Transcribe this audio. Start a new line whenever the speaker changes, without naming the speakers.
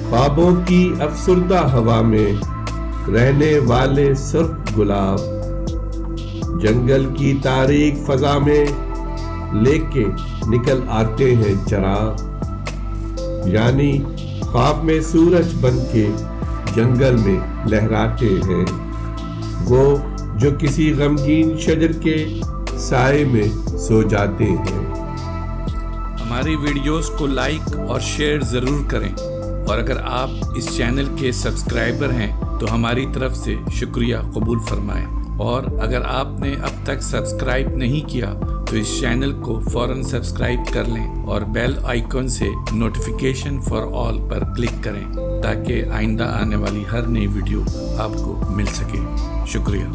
ख्वाबों की अफसुर्दा हवा में रहने वाले सुर्ख गुलाब, जंगल की तारीक फजा में लेके निकल आते हैं चराग, यानी ख्वाब में सूरज बन के जंगल में लहराते हैं वो, जो किसी गमगीन शजर के साए में सो जाते हैं।
हमारी वीडियोस को लाइक और शेयर ज़रूर करें, और अगर आप इस चैनल के सब्सक्राइबर हैं तो हमारी तरफ से शुक्रिया कबूल फरमाएं, और अगर आपने अब तक सब्सक्राइब नहीं किया तो इस चैनल को फ़ौरन सब्सक्राइब कर लें और बेल आइकन से नोटिफिकेशन फॉर ऑल पर क्लिक करें ताकि आइंदा आने वाली हर नई वीडियो आपको मिल सके। शुक्रिया।